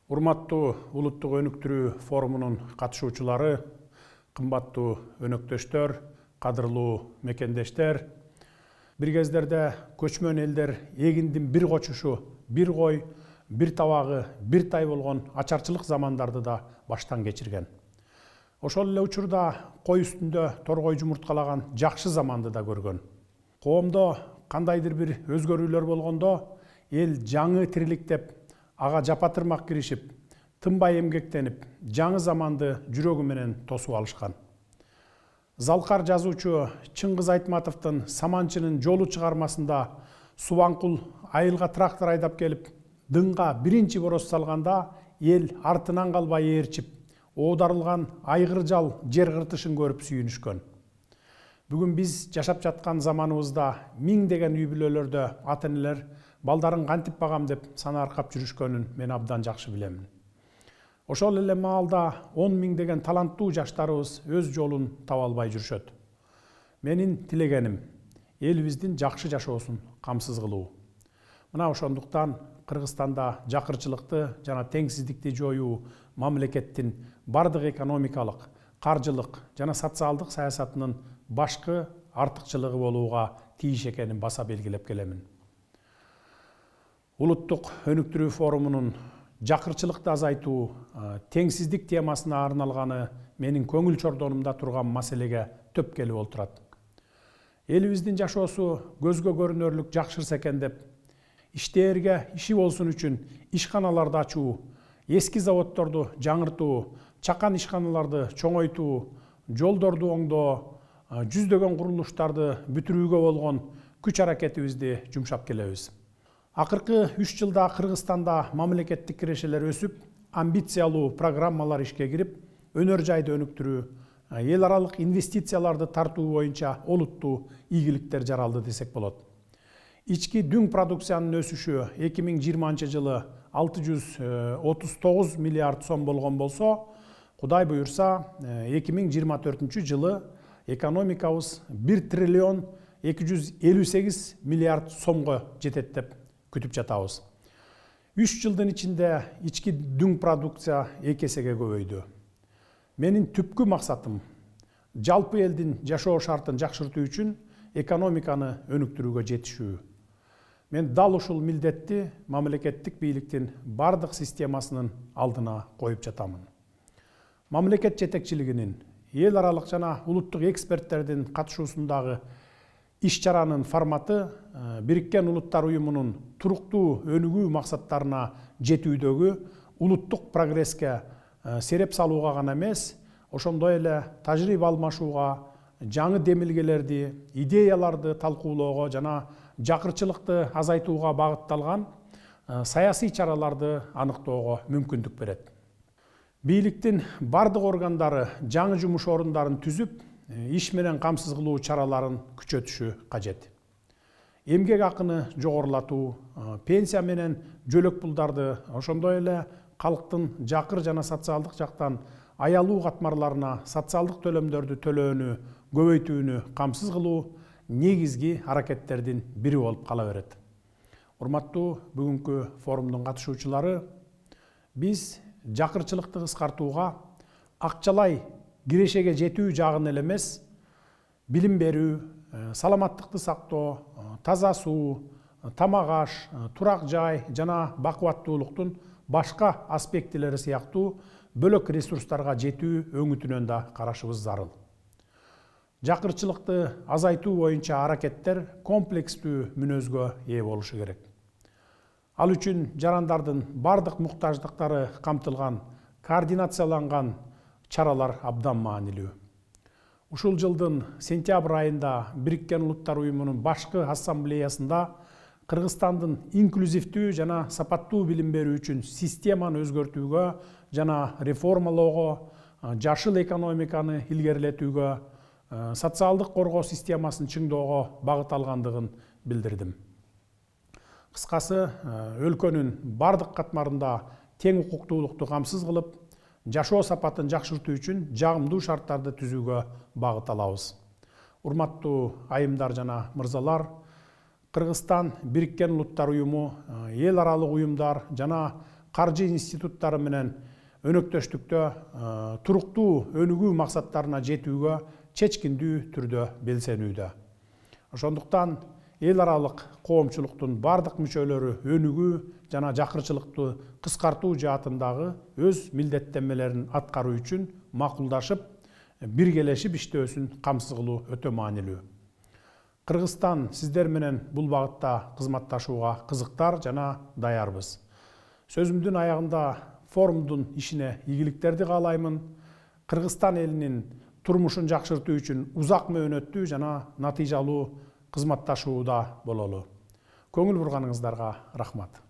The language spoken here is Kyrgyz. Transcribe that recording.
Урматтуу улуттук өнүктүрүү форумунун катышуучулары, кымбаттуу өнөктөштөр, кадырлуу мекендештер, бир кездерде көчмөн элдер эгиндин бир кочушу, бир кой, бир табагы, бир тай болгон ачарчылык замандарды да баштан кечирген. Ошол эле учурда кой үстүндө торгой жумурткалаган жакшы заманды да көргөн. Коомдо кандайдыр бир өзгөрүүлөр болгондо эл жаңы тириликтеп, ага жапатырмак киришип, тынбай эмгектенип, жаңы заманды жүрөгү менен тосуп алышкан. Залкар жазуучу Чыңгыз Айтматовдун Саманчынын жолу чыгармасында Субанкул айылга трактор айдап келип, дыңга биринчи бороз салганда эл артынан калбай ээрчип, оодарылган айгыр жал жер кыртышын көрүп сүйүнүшкөн. Бүгүн биз жашап жаткан заманыбызда миңдеген үй бүлөлөрдө ата-энелер балдарын кантип багам деп сана аркап жүрүшкөнүн мен абдан жакшы билемин. Ошол эле маалда 10 миңдеген таланттуу жаштарыбыз өз жолун таба албай жүрүшөт. Менин тилегеним элибиздин жакшы жашоосун камсыз кылуу. Мына ошондуктан Кыргызстанда жакырчылыкты жана теңсиздикти жоюу мамлекеттин бардык экономикалык, каржылык жана социалдык саясатынын башкы артыкчылыгы болууга тийиш экенин баса белгилеп келемин. Улуттук өнүктүрүү форумунун жакырчылыкты азайтуу, теңсиздик темасына арналганы менин көңүл чордонумда турган маселеге төп келип отурат. Элибиздин жашоосу көзгө көрүнөрлүк жакшырса экен деп, иштээрге иши болсун үчүн ишканаларды ачуу, эски заводдорду жаңыртуу, чакан ишканаларды чоңойтуу, жолдорду оңдоо, жүздөгөн курулуштарды бүтүрүүгө болгон күч аракетибизди жумшап келебиз. Акыркы 3 жылда Кыргызстанда мамлекеттик кирешелер өсүп, амбициялуу программалар ишке кирип, өнөр жайды өнүктүрүү, эл аралык инвестицияларды тартуу боюнча олуттуу ийгиликтер жаралды десек болот. Ички дүң продукциянын өсүшү 2020 жылы 639 миллиард сом болгон болсо, Кудай буюрса 2024 жылы экономикабыз 1 триллион 258 миллиард сомго жетет деп күтүп жатабыз. 3 жылдын ичинде ички дүң продукция 2 эсеге көбөйдү. Менин түпкү максатым жалпы элдин жашоо шартын жакшыртуу үчүн экономиканы өнүктүрүүгө жетишүү. Мен дал ушул милдетти мамлекеттик бийликтин бардык системасынын алдына коюп жатамын. Мамлекет жетекчилигинин, эл аралык жана улуттук эксперттердин катышуусундагы иш-чаранын форматы Бириккен Улуттар Уюмунун туруктуу өнүгүү максаттарына жетүүдөгү улуттук прогресске сереп салууга гана эмес, ошондой эле тажрыйба алмашууга, жаңы демилгелерди, идеяларды талкуулоого жана жакырчылыкты азайтууга багытталган саясий чараларды аныктоого мүмкүндүк берет. Бийликтин бардык органдары жаңы жумуш орундарын түзүп, иш менен камсыз кылуу чараларын күчөтүшү кажет. Эмгек акыны жогорулатуу, пенсия менен жөлөк пулдарды, ошондой эле калктын жакыр жана социалдык жактан аялуу катмарларына социалдык төлөмдөрдү төлөөнү көбөйтүүнү камсыз кылуу негизги аракеттердин бири болуп кала берет. Урматтуу бүгүнкү форумдун катышуучулары, биз жакырчылыкты кыскартууга акчалай кирешеге жетүү жагын эле эмес, билим берүү, саламаттыкты сактоо, таза суу, тамак аш, турак жай жана бакубаттуулуктун башка аспектилери сыяктуу бөлөк ресурстарга жетүү өңүтүнөн да карашыбыз зарыл. Жакырчылыкты азайтуу боюнча аракеттер комплекстүү мүнөзгө ээ болушу керек. Ал үчүн жарандардын бардык муктаждыктары камтылган, координацияланган чаралар абдан маанилүү. Ушул жылдын сентябрь айында Бириккен Улуттар Уюмунун башкы ассамблеясында Кыргызстандын инклюзивдүү жана сапаттуу билим берүү үчүн системаны өзгөртүүгө жана реформалоого, жашыл экономиканы илгерилетүүгө, социалдык коргоо системасын чыңдоого багыт алгандыгын билдирдим. Кыскасы, өлкөнүн бардык катмарында тең укуктуулукту камсыз кылып, жашоо сапатын жакшыртуу үчүн жагымдуу шарттарды түзүүгө багыт алабыз. Урматтуу айымдар жана мырзалар, Кыргызстан Бириккен Улуттар Уюму, эл аралык уюмдар жана каржы институттары менен өнөктөштүктө туруктуу өнүгүү максаттарына жетүүгө чечкиндүү түрдө белсенүүдө. Ошондуктан эл аралык коомчулуктун бардык мүчөлөрү өнүгүү жана жакырчылыкты кыскартуу жаатындагы өз милдеттенмелерин аткаруу үчүн макулдашып, биргелешип иштөөсүн камсыз кылуу өтө маанилүү. Кыргызстан сиздер менен бул багытта кызматташууга кызыктар жана даярбыз. Сөзүмдүн аягында форумдун ишине ийгиликтерди каалаймын. Кыргызстан элинин турмушун жакшыртуу үчүн узак мөөнөттүү жана натыйжалуу кызматташууда бололу. Көңүл бурганыңыздарга рахмат.